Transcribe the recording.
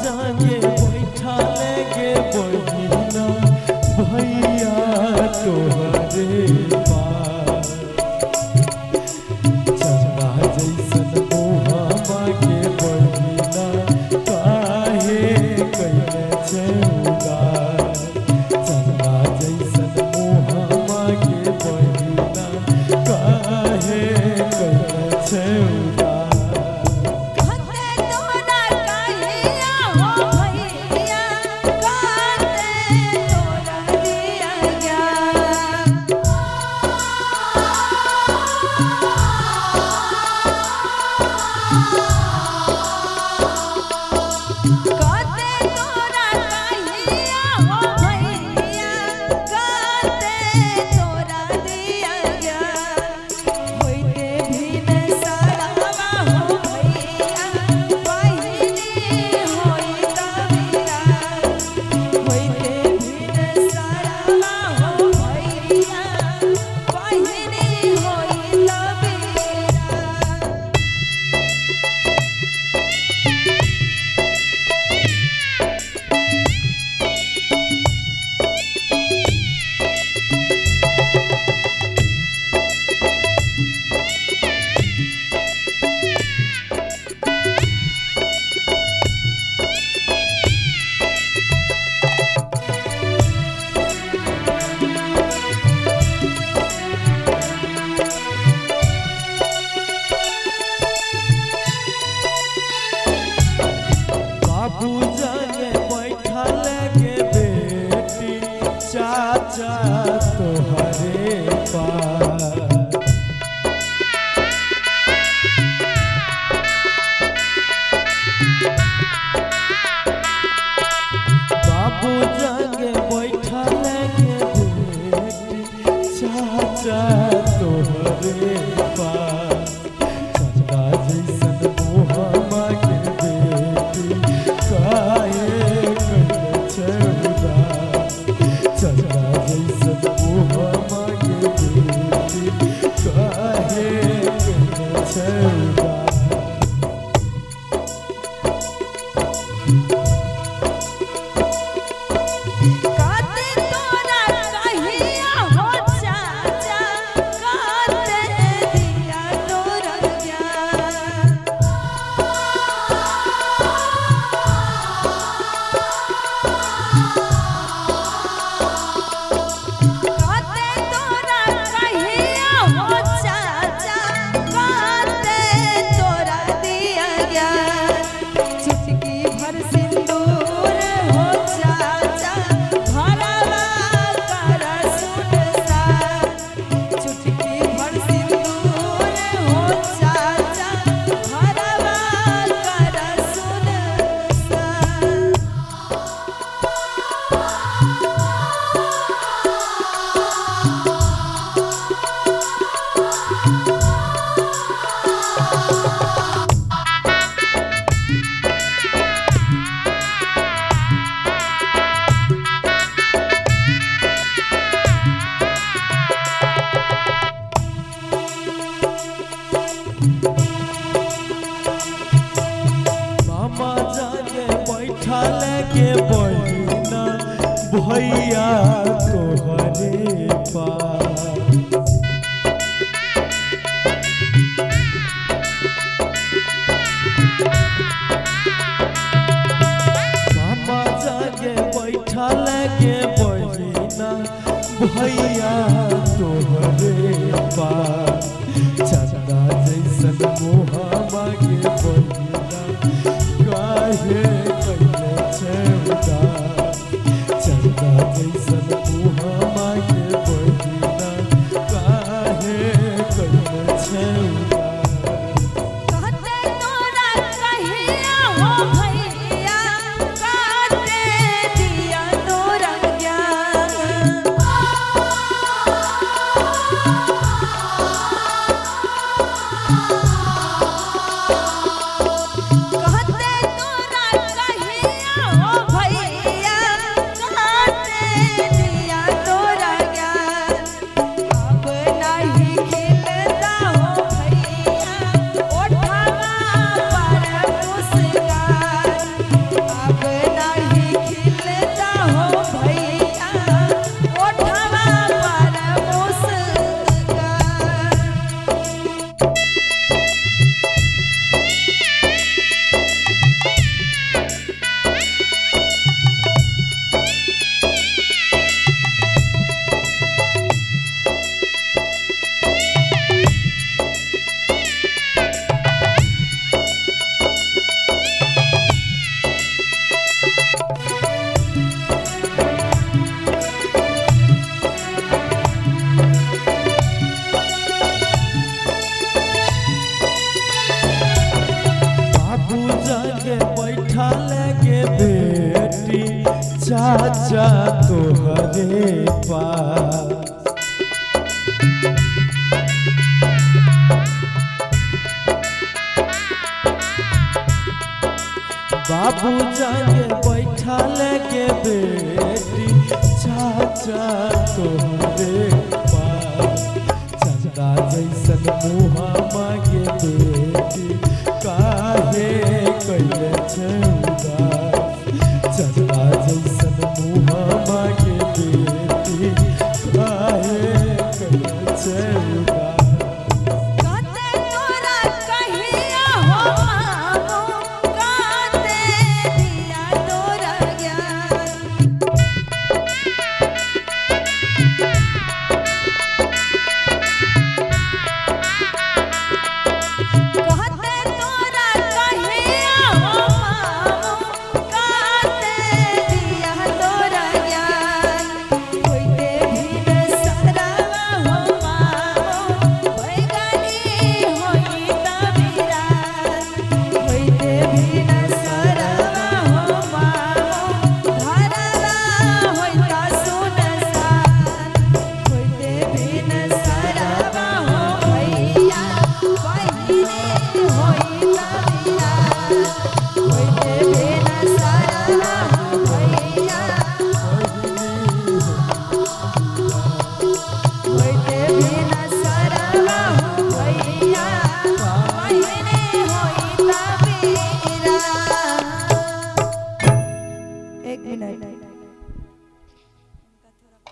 जागे बैठा लेगे बहिना भैया तोहरे पास चंदा जैसन मोहमा के बहिना काहे कैले छे उदास चंदा जैसन मोहमा के बहिना काहे कैले छे उदास। बाबू जागे बैठा लेगे बेटी चाचा तोहरे पास बाबू जागे बैठा लेगे बेटी चाचा तोहरे पास चंदा जैसन मोहमा के बेटी काहे कैले छे उदास चंदा जैसन मोहमा के बेटी काहे कैले छे उदास। मामा जागे बैठा लेगे बहिना भैया तोहरे पास मामा जागे बैठा लेगे बहिना भैया तोहरे पास चंदा जैसन मोहमा के बहिना काहे कैले छे उदास चंदा जैसन मोहमा के बहिना काहे कैले छे उदास। बैठा लगे बेटी चाचा तोहरे पास। बाबू जाके बैठा लगे बेटी चाचा तोहरे पास। चंदा जैसन मुहा मांगे बेटी काहे कैले छे उदास। चंदा जैसन मुहा मांगे बेटी काहे कैले छे उदास। एक मिनट